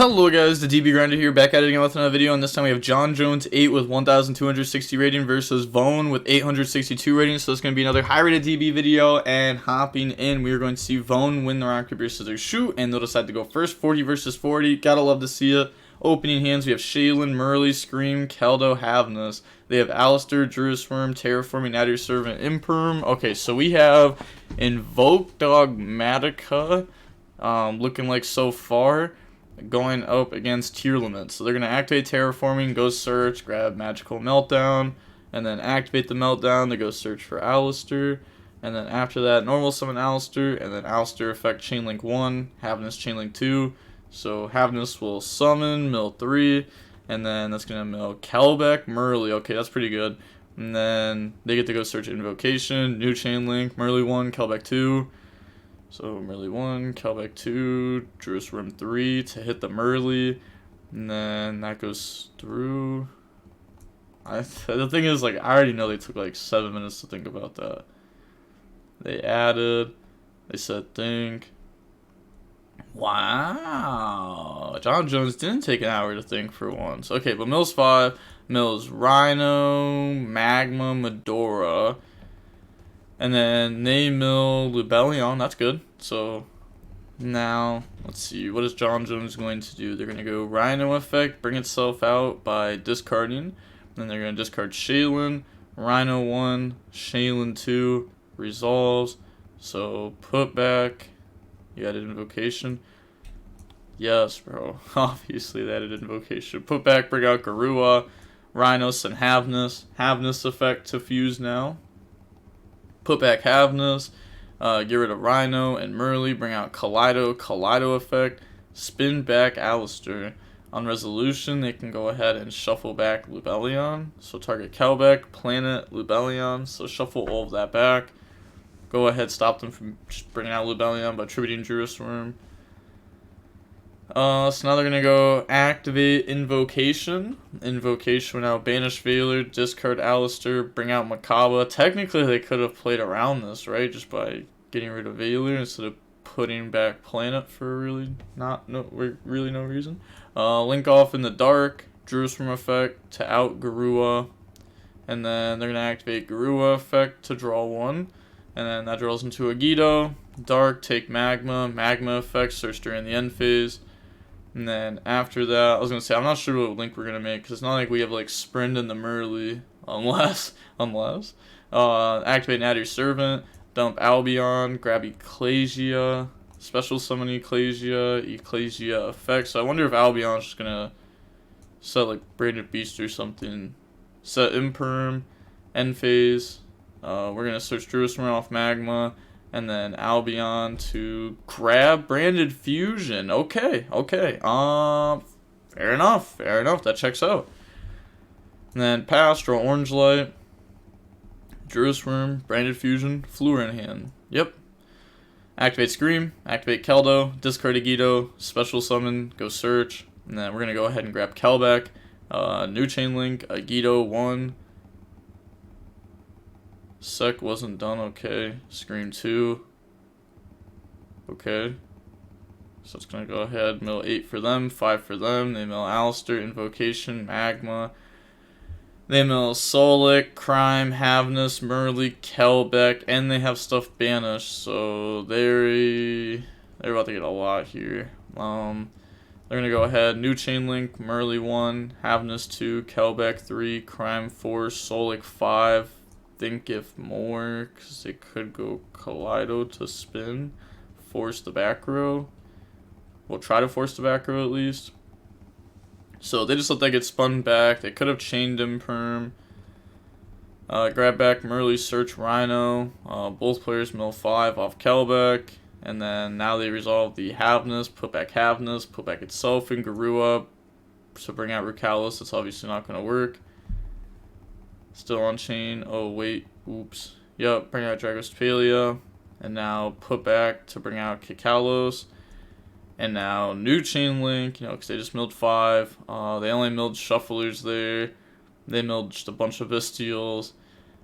Hello guys, the DB Grinder here, back at it again with another video, and this time we have John Jones 8 with 1,260 rating versus Vone with 862 rating, so it's going to be another high rated DB video, and hopping in, we are going to see Vone win the rock, paper, scissors, shoot, and they'll decide to go first, 40 versus 40, gotta love to see it. Opening hands, we have Shaylin, Murley, Scream, Keldo, Havness. They have Alistair, Druisworm, Terraforming, Nadir Servant, Imperm. Okay, so we have Invoked Dogmatika, looking like so far, going up against Tearlament. So they're going to activate Terraforming, go search, grab Magical Meltdown, and then activate the Meltdown. They go search for Alistair, and then after that, normal summon Alistair, and then Alistair effect Chainlink 1, Havness Chainlink 2. So Havness will summon, mill 3, and then that's going to mill Kelbeck, Murley. Okay, that's pretty good. And then they get to go search Invocation, new Chainlink, Murley 1, Kelbeck 2. So Murley 1, Kelbeck 2, Druisworm 3 to hit the Murley, and then that goes through. The thing is, like, I already know they took like 7 minutes to think about that. They added, they said think. Wow, John Jones didn't take an hour to think for once. Okay, but mills 5, mills Rhino, Magma, Medora. And then they mill Lubellion, that's good. So now, let's see, what is John Jones going to do? They're going to go Rhino effect, bring itself out by discarding. Then they're going to discard Shaylin, Rhino 1, Shaylin 2, resolves. So put back, you added Invocation. Yes, bro, obviously they added Invocation. Put back, bring out YuGiOh, Rhinos, and Havness. Havness effect to fuse now. Put back Havness, get rid of Rhino and Murley, bring out Kaleido effect, spin back Alistair. On resolution, they can go ahead and shuffle back Lubellion. So target Kelbeck, Planet, Lubellion, so shuffle all of that back. Go ahead, stop them from bringing out Lubellion by attributing Druisworm. So now they're going to go activate Invocation. Invocation will now banish Veiler, discard Alistair, bring out Makaba. Technically, they could have played around this, right? Just by getting rid of Veiler instead of putting back Planet for really no reason. Link off in the dark, Druisworm effect to out YuGiOh. And then they're going to activate YuGiOh effect to draw 1. And then that draws into a YuGiOh. Dark, take Magma. Magma effect, search during the end phase. And then after that, I was going to say, I'm not sure what link we're going to make, because it's not like we have, like, Sprint and the Murley, unless, activate Nadir Servant, dump Albion, grab Ecclesia, special summon Ecclesia effect. So I wonder if Albion's just going to set, like, Braided Beast or something. Set Imperm, end phase. We're going to search Druisworm off Magma. And then Albion to grab Branded Fusion. Okay. Fair enough. That checks out. And then pass, draw Orange Light. Druisworm, Branded Fusion, Fluor in hand. Yep. Activate Scream, activate Keldo, discard YuGiOh, special summon, go search. And then we're going to go ahead and grab Kelbeck. New Chainlink, YuGiOh 1. Sec wasn't done, okay. Scream 2. Okay. So it's going to go ahead, mill 8 for them, 5 for them. They mill Alistair, Invocation, Magma. They mill Solic, Crime, Havness, Murley, Kelbeck, and they have stuff banished. So they're about to get a lot here. They're going to go ahead, new Chainlink, Murley 1, Havness 2, Kelbeck 3, Crime 4, Solic 5. Think if more, because they could go Kaleido to spin, force the back row. We'll try to force the back row at least. So they just let that get spun back. They could have chained Imperm. Grab back Murley, search Rhino. Both players mill 5 off Kelbeck. And then now they resolve the Havness, put back itself in YuGiOh. So bring out Rukalis, that's obviously not going to work. Still on chain. Oh, wait. Oops. Yep. Bring out Dragospalia. And now put back to bring out Kikalos. And now new Chainlink, because they just milled 5. They only milled Shufflers there. They milled just a bunch of Vistials.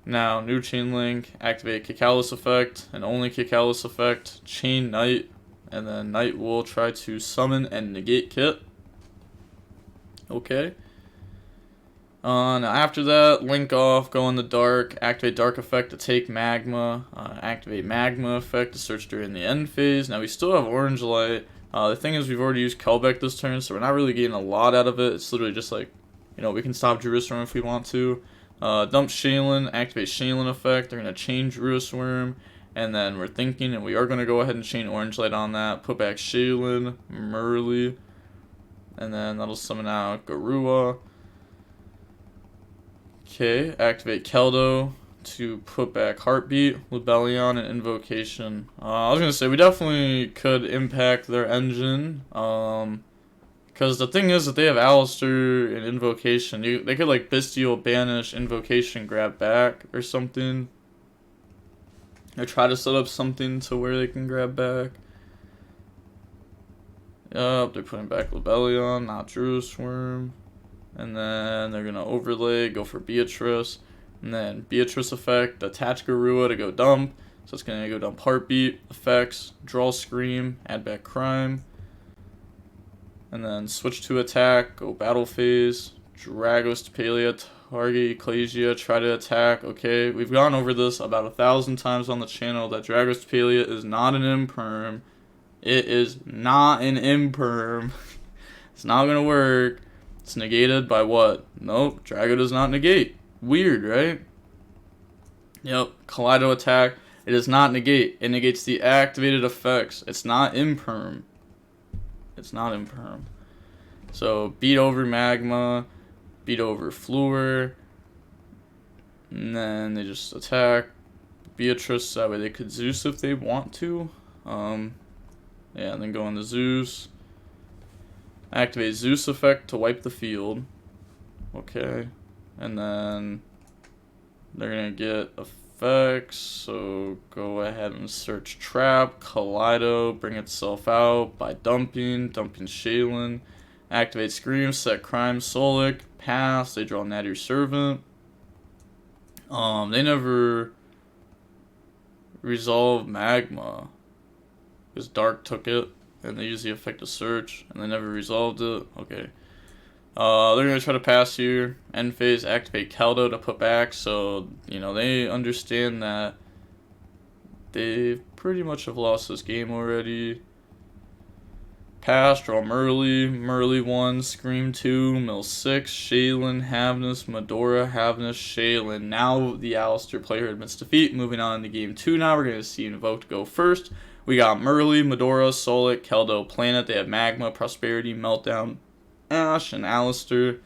Now, new Chainlink, activate Kikalos effect, and only Kikalos effect. Chain Knight, and then Knight will try to summon and negate Kit. Okay. Now after that, link off, go in the dark, activate dark effect to take magma, activate magma effect to search during the end phase. Now we still have orange light. The thing is, we've already used Kelbeck this turn, so we're not really getting a lot out of it. It's literally just like, we can stop Druid's Worm if we want to. Dump Shaylin, activate Shaylin effect. They're going to chain Druid's Worm, and then we're thinking, and we are going to go ahead and chain orange light on that. Put back Shaylin, Merly, and then that'll summon out Garua. Okay, activate Keldo to put back Heartbeat, Lubellion, and Invocation. I was gonna say, we definitely could impact their engine, because the thing is that they have Alistair and Invocation. They could, like, Bestial, Banish, Invocation, grab back, or something. Or try to set up something to where they can grab back. Yup, they're putting back Lubellion, not Druid's Worm. And then they're going to overlay, go for Beatrice. And then Beatrice effect, attach Garua to go dump. So it's going to go dump Heartbeat, effects, draw Scream, add back Crime. And then switch to attack, go battle phase, Dragos to Palia, target Ecclesia, try to attack. Okay, we've gone over this about 1,000 times on the channel that Dragos to Palia is not an imperm. It is not an imperm. It's not going to work. It's negated by what? Nope, Drago does not negate. Weird, right? Yep, Kaleido attack. It does not negate. It negates the activated effects. It's not imperm. It's not imperm. So, beat over Magma, beat over Fluor, and then they just attack Beatrice. That way they could Zeus if they want to. Yeah, and then go into Zeus. Activate Zeus effect to wipe the field. Okay. And then they're going to get effects. So go ahead and search Trap. Kaleido, bring itself out by dumping Shaylin. Activate Scream, set Crime, Solic. Pass. They draw Nadir Servant. They never resolve Magma, because Dark took it. And they use the effect to search, and they never resolved it. Okay. They're going to try to pass here. End phase, activate Keldo to put back. So, they understand that they pretty much have lost this game already. Pass, draw Merly. Merly 1, Scream 2, Mill 6, Shaylin, Havnus, Medora, Havnus, Shaylin. Now the Alistair player admits defeat. Moving on to game 2 now. We're going to see Invoked go first. We got Merly, Medora, Solic, Keldo, Planet. They have Magma, Prosperity, Meltdown, Ash, and Alistair.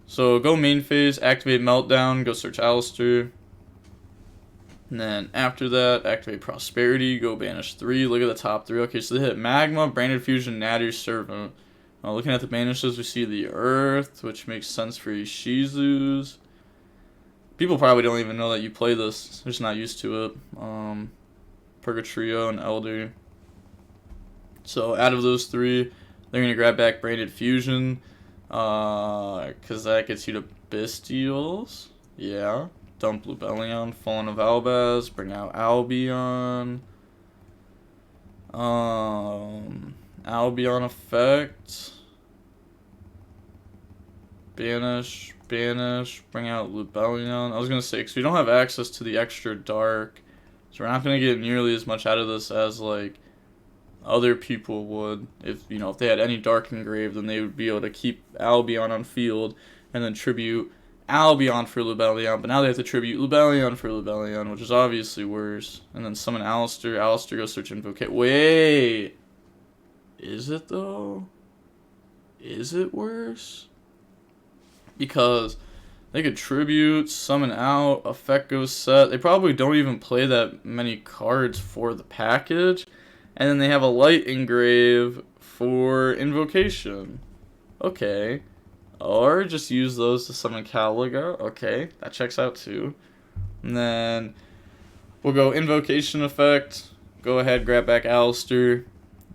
So go main phase, activate Meltdown, go search Alistair. And then after that, activate Prosperity, go banish 3. Look at the top 3. Okay, so they hit Magma, Branded Fusion, Nadir Servant. Looking at the banishes, we see the Earth, which makes sense for Ishizus. People probably don't even know that you play this. They're just not used to it. Purgatrio and Elder. So out of those 3, they're going to grab back Branded Fusion. Because that gets you to Bestials. Yeah. Dump Lubellion, Fallen of Albaz, bring out Albion. Albion effect. Banish, bring out Lubellion. I was going to say, because we don't have access to the extra dark, so we're not going to get nearly as much out of this as, like, other people would. If they had any dark engraved, then they would be able to keep Albion on field and then tribute Albion for Lubellion, but now they have to tribute Lubellion for Lubellion, which is obviously worse. And then summon Alistair. Alistair goes search Invocate. Wait! Is it though? Is it worse? Because they could tribute, summon out, effect goes set. They probably don't even play that many cards for the package. And then they have a light engrave for Invocation. Okay. Or just use those to summon Caliga. Okay, that checks out too. And then we'll go Invocation effect. Go ahead, grab back Alistair.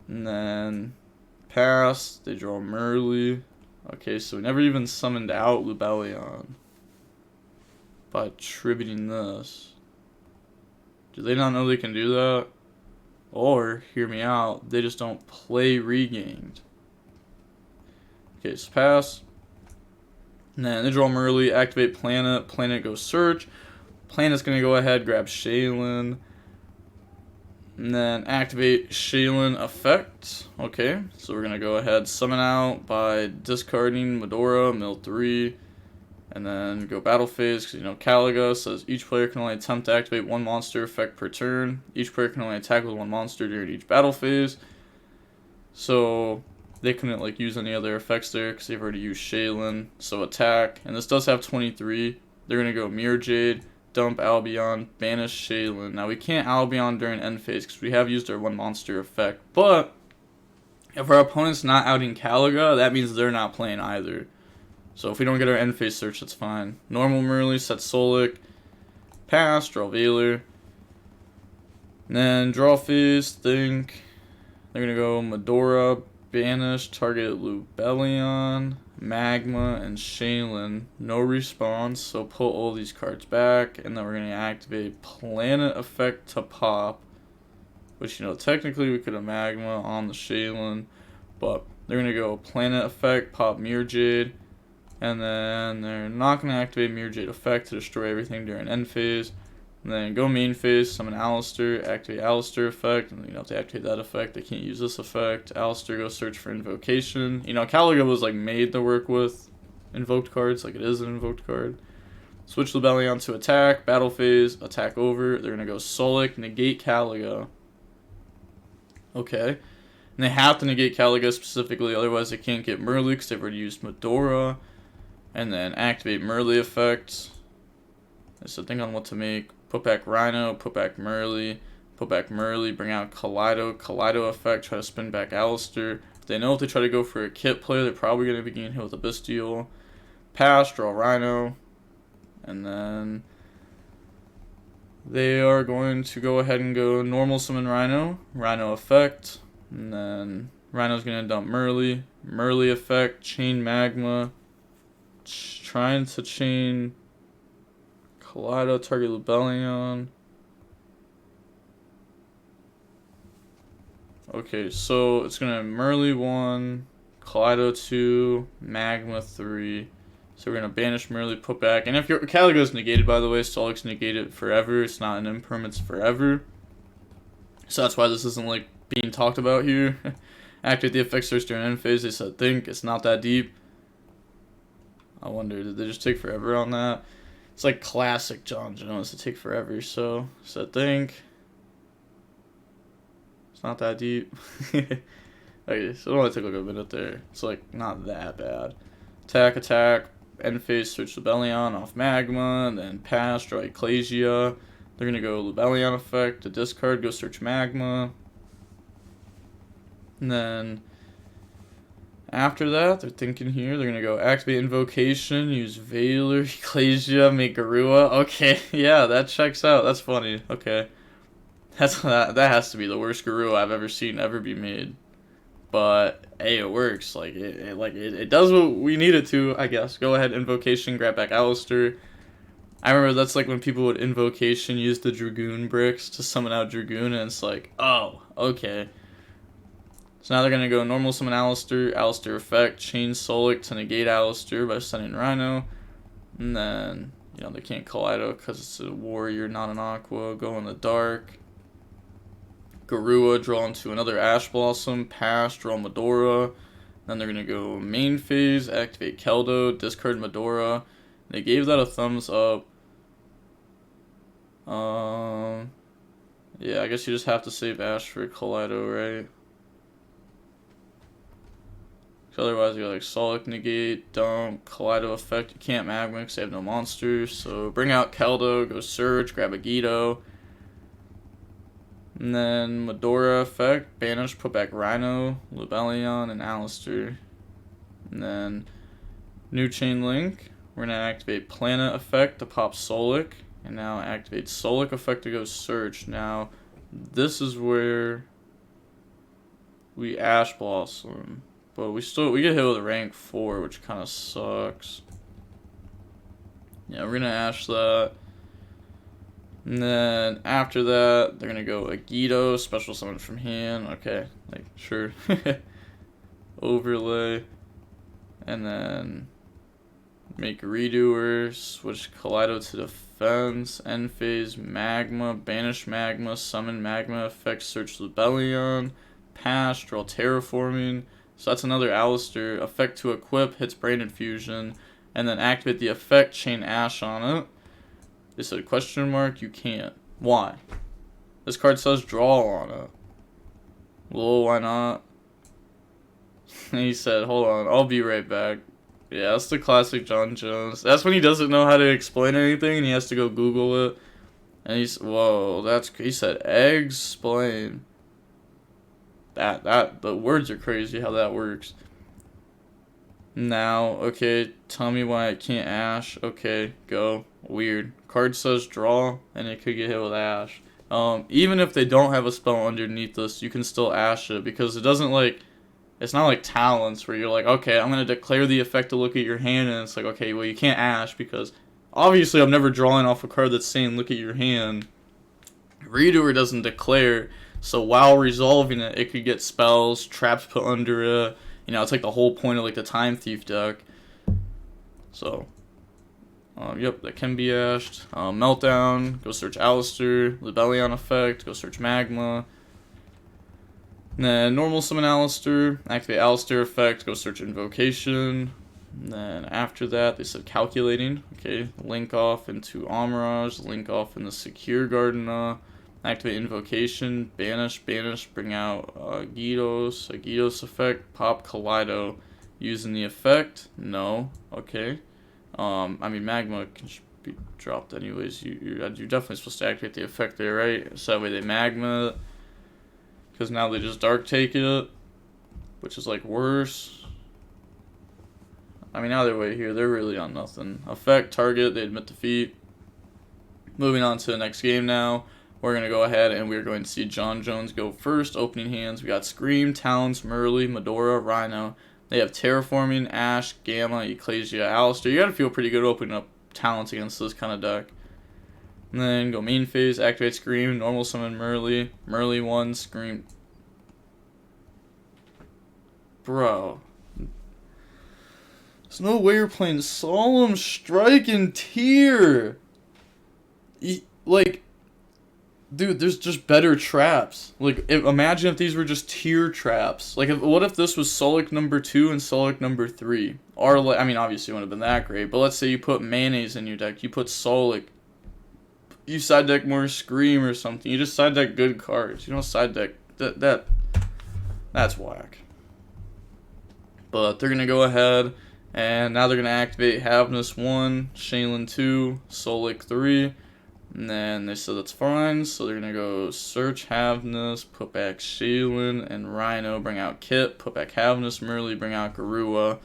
And then pass. They draw Merly. Okay, so we never even summoned out Lubellion by tributing this. Do they not know they can do that? Or, hear me out, they just don't play Regained. Okay, so pass. And then they draw Merly, activate Planet. Planet goes search. Planet's going to go ahead, grab Shaylin. And then activate Shaylin effect. Okay, so we're going to go ahead, summon out by discarding Medora, mill 3. And then go battle phase, because you know Caliga says each player can only attempt to activate one monster effect per turn. Each player can only attack with one monster during each battle phase. So they couldn't like use any other effects there because they've already used Shaylin. So attack, and this does have 23. They're going to go Mirror Jade, dump Albion, banish Shaylin. Now we can't Albion during end phase because we have used our one monster effect. But if our opponent's not outing Caliga, that means they're not playing either. So if we don't get our end phase search, that's fine. Normal Merly, set Solic, pass, draw Veiler. And then draw phase, think. They're going to go Medora, banish, target Lubellion, Magma, and Shaylin. No response, so put all these cards back. And then we're going to activate Planet effect to pop. Which, you know, technically we could have Magma on the Shaylin. But they're going to go Planet effect, pop Mirror Jade. And then they're not going to activate Mirror Jade effect to destroy everything during end phase. And then go main phase, summon Alistair, activate Alistair effect. And you know, if they activate that effect, they can't use this effect. Alistair goes search for invocation. You know, Caliga was like made to work with invoked cards, like it is an invoked card. Switch Lubellion to attack, battle phase, attack over. They're going to go Solic, negate Caliga. Okay. And they have to negate Caliga specifically, otherwise they can't get Merly because they've already used Medora. And then activate Merly effect. So think on what to make. Put back Rhino, put back Merly, bring out Kaleido effect, try to spin back Alistair. If they know if they try to go for a kit play, they're probably going to be getting hit with a Bestial. Pass, draw Rhino. And then they are going to go ahead and go normal summon Rhino effect. And then Rhino's going to dump Merly effect, chain Magma. Trying to chain Kaleido, target Lubellion. Okay, so it's gonna Merly 1, Kaleido 2, Magma 3. So we're gonna banish Merly, put back. And if your Caligo's negated, by the way, Solic's negated forever. It's not an imperm, it's forever. So that's why this isn't like being talked about here. Activate the effect search during end phase. They said think it's not that deep. I wonder, did they just take forever on that? It's like classic John Jones to take forever, so think. It's not that deep. Okay, so it only took like a minute there. It's like not that bad. Attack, end phase, search Lubellion off Magma, and then pass, draw Ecclesia. They're gonna go Lubellion effect, to discard, go search Magma. And then after that, they're thinking here, they're going to go activate Invocation, use Veiler, Ecclesia, make Garua. Okay, yeah, that checks out. That's funny. Okay. That has to be the worst Garua I've ever seen ever be made. But, hey, it works. Like, it does what we need it to, I guess. Go ahead, Invocation, grab back Alistair. I remember that's like when people would Invocation use the Dragoon bricks to summon out Dragoon, and it's like, oh, okay. So now they're going to go normal summon Alistair effect, chain Solic to negate Alistair by sending Rhino. And then, you know, they can't Kaleido because it's a warrior, not an Aqua. Go in the dark. Garua, draw into another Ash Blossom, pass, draw Medora. Then they're going to go main phase, activate Keldo, discard Medora. They gave that a thumbs up. Yeah, I guess you just have to save Ash for Kaleido, right? Otherwise, you got like Solic negate, dump, Kaleido effect. You can't Magma because they have no monsters. So bring out Keldo, go search, grab a YuGiOh. And then Medora effect, banish, put back Rhino, Lubellion, and Alistair. And then new chain link. We're going to activate Planet effect to pop Solic. And now activate Solic effect to go search. Now, this is where we Ash Blossom. But we get hit with a rank 4, which kind of sucks. Yeah, we're going to Ash that. And then after that, they're going to go a YuGiOh, special summon from hand. Okay, like, sure. Overlay. And then make Redoer, switch Kaleido to defense, end phase, Magma, banish Magma, summon Magma, effect, search Rebellion, pass, draw Terraforming. So that's another Alistair. Effect to equip, hits Brain Infusion, and then activate the effect, chain Ash on it. They said question mark, you can't. Why? This card says draw on it. Well, why not? He said, hold on, I'll be right back. Yeah, that's the classic John Jones. That's when he doesn't know how to explain anything and he has to go Google it. And he's, whoa, he said explain. The words are crazy how that works. Now, okay, tell me why I can't Ash. Okay, go. Weird. Card says draw, and it could get hit with Ash. Even if they don't have a spell underneath this, you can still Ash it, because it doesn't, like, it's not like Talents, where you're like, okay, I'm going to declare the effect to look at your hand, and it's like, okay, well, you can't Ash, because obviously I'm never drawing off a card that's saying look at your hand. Redoer doesn't declare, so while resolving it, it could get spells, traps put under it. You know, it's like the whole point of like the Time Thief deck. So, yep, that can be ashed. Meltdown, go search Alistair. Rebellion effect, go search Magma. And then normal summon Alistair, activate Alistair effect, go search Invocation. And then after that, they said calculating. Okay, link off into Amirage, link off into Secure Gardena. Activate Invocation, banish, bring out YuGiOh effect, pop Kaleido. Using the effect? No. Okay. I mean, Magma can be dropped anyways. You're definitely supposed to activate the effect there, right? So that way they Magma, because now they just Dark take it, which is like worse. I mean, either way here, they're really on nothing. Effect, target, they admit defeat. Moving on to the next game now. We're going to go ahead and we're going to see John Jones go first. Opening hands, we got Scream, Talents, Merly, Medora, Rhino. They have Terraforming, Ash, Gamma, Ecclesia, Alistair. You got to feel pretty good opening up Talents against this kind of deck. And then go main phase, activate Scream, normal summon Merly. Merly 1, Scream. Bro. There's no way you're playing Solemn Strike and Tear. Like, dude, there's just better traps. Like, imagine if these were just tier traps. Like, what if this was Solic number 2 and Solic number 3? Or, like, I mean, obviously it wouldn't have been that great, but let's say you put Mayonnaise in your deck, you put Solic, you side deck more Scream or something, you just side deck good cards. You don't side deck, that's whack. But they're going to go ahead, and now they're going to activate Havness 1, Shaylin 2, Solic 3, and then they said that's fine, so they're going to go search Havness, put back Shaylin and Rhino, bring out Kit, put back Havness, Merly, bring out Garua,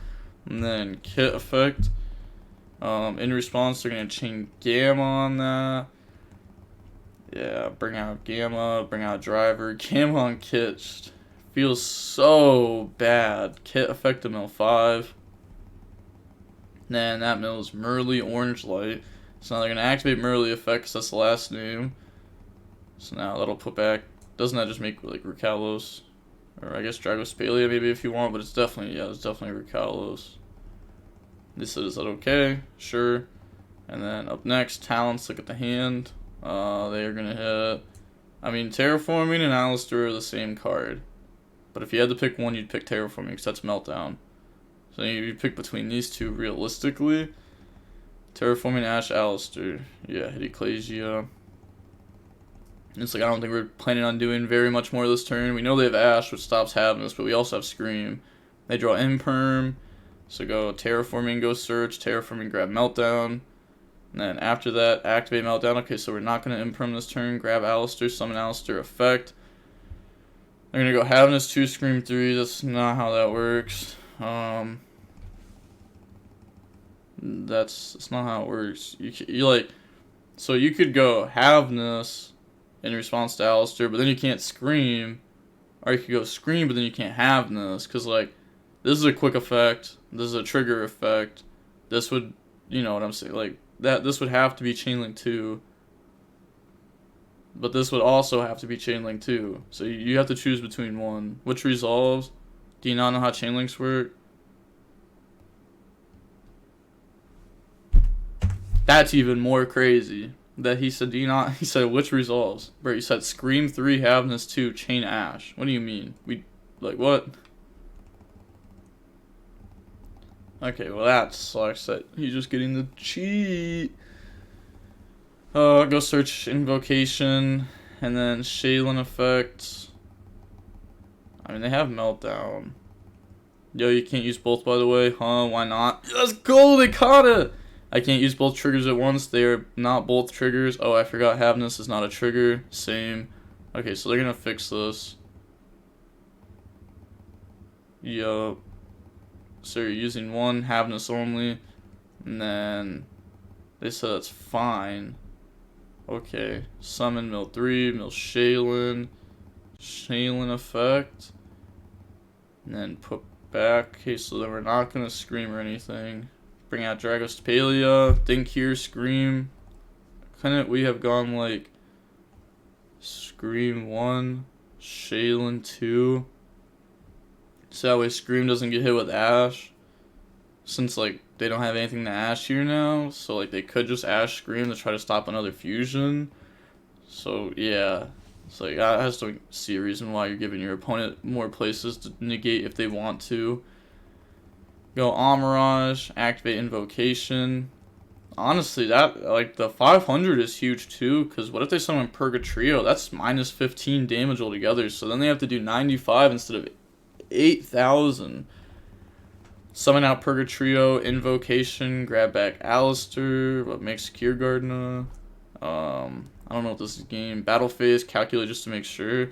and then Kit effect. In response, they're going to chain Gamma on that. Yeah, bring out Gamma, bring out Driver. Gamma on Kit just feels so bad. Kit effect to mill 5. Then that mills Merly, Orange Light. So now they're going to activate Merly effect because that's the last name. So now that'll put back, doesn't that just make like Rukalos? Or I guess Dragospalia maybe if you want, but it's definitely, yeah, it's definitely Rukalos. They said, is that okay? Sure. And then up next, Talents, look at the hand. They are going to hit, I mean, Terraforming and Alistair are the same card. But if you had to pick one, you'd pick Terraforming because that's Meltdown. So you pick between these two realistically. Terraforming, Ash, Alistair. Yeah, hit Ecclesia. It's like, I don't think we're planning on doing very much more this turn. We know they have Ash, which stops Havness, but we also have Scream. They draw Imperm. So go Terraforming, go search. Terraforming, grab Meltdown. And then after that, activate Meltdown. Okay, so we're not going to Imperm this turn. Grab Alistair, summon Alistair, effect. They're going to go Havness 2, Scream 3. That's not how that works. That's not how it works. You like, so you could go Havness in response to Alistair, but then you can't Scream, or you could go Scream, but then you can't Havness, because like, this is a quick effect, this is a trigger effect, this would, you know what I'm saying, like, this would have to be Chainlink 2, but this would also have to be Chainlink 2, so you have to choose between one. Which resolves? Do you not know how Chainlinks work? That's even more crazy. That he said, do you not? He said, which resolves? Bro, he said, Scream 3, Havness 2, Chain Ash. What do you mean? Like, what? Okay, well, that sucks that he's just getting the cheat. Go search Invocation, and then Shaylin Effect. I mean, they have Meltdown. Yo, you can't use both, by the way. Huh? Why not? Let's go! They caught it! I can't use both triggers at once. They are not both triggers. Oh, I forgot Havness is not a trigger. Same. Okay, so they're gonna fix this. Yo. So you're using one, Havness only. And then they said that's fine. Okay. Summon Mill 3, Mill Shaylin. Shaylin Effect. And then put back. Okay, so then we're not gonna Scream or anything. Bring out Dragospalia, Think Here, Scream. Couldn't we have gone like Scream 1, Shaylin 2? So that way Scream doesn't get hit with Ash. Since like they don't have anything to Ash here now. So like they could just Ash Scream to try to stop another fusion. So yeah. It's like I just don't see a reason why you're giving your opponent more places to negate if they want to. Go Amirage, activate Invocation. Honestly, that, like, the 500 is huge too, because what if they summon Purgatrio? That's minus 15 damage altogether, so then they have to do 95 instead of 8,000. Summon out Purgatrio, Invocation, grab back Alistair, what makes Kiergardner? I don't know what this is game. Battle phase, calculate just to make sure.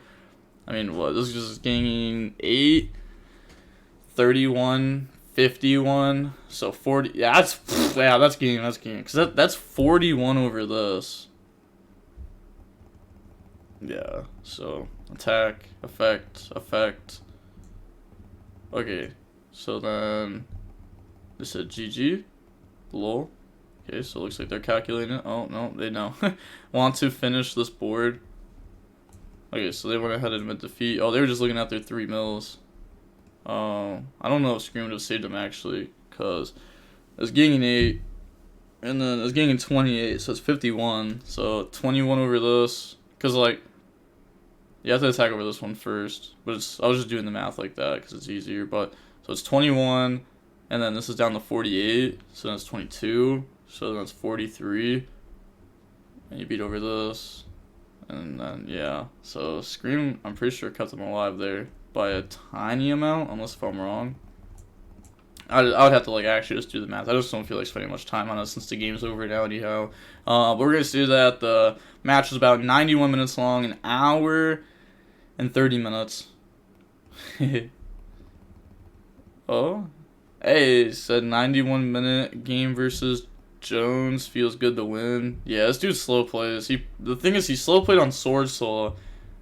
I mean, what, this is just gaining 8, 31, 51, so 40. Yeah, that's game. Because that's 41 over this. Yeah, so attack, effect. Okay, so then this said GG. Lol. Okay, so it looks like they're calculating it. Oh, no, they know. Want to finish this board. Okay, so they went ahead and admit defeat. Oh, they were just looking at their 3 mills. I don't know if Scream would have saved him actually, because it's gaining 8, and then it's gaining 28, so it's 51. So 21 over this, because like you have to attack over this one first. But I was just doing the math like that because it's easier. But so it's 21, and then this is down to 48, so that's 22. So that's 43, and you beat over this, and then yeah. So Scream, I'm pretty sure kept him alive there by a tiny amount, unless if I'm wrong. I would have to like actually just do the math. I just don't feel like spending much time on it since the game's over now anyhow. But we're gonna do that. The match was about 91 minutes long, an hour and 30 minutes. Oh, hey, it said 91-minute game versus Jones, feels good to win. Yeah, this dude slow plays. The thing is, he slow played on Sword Soul,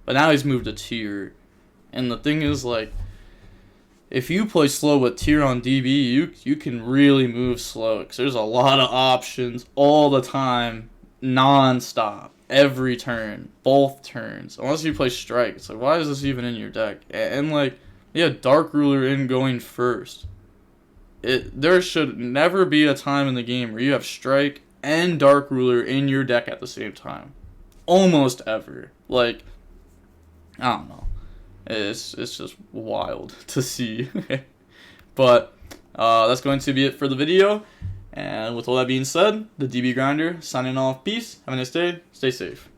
but now he's moved to Tier. And the thing is, like, if you play slow with Tier on DB, you can really move slow, because there's a lot of options all the time, non-stop, every turn, both turns, unless you play Strike. It's like, why is this even in your deck? And like, yeah, Dark Ruler in going first. There should never be a time in the game where you have Strike and Dark Ruler in your deck at the same time. Almost ever. Like, I don't know. It's just wild to see. But that's going to be it for the video. And with all that being said, the DB Grinder signing off. Peace. Have a nice day. Stay safe.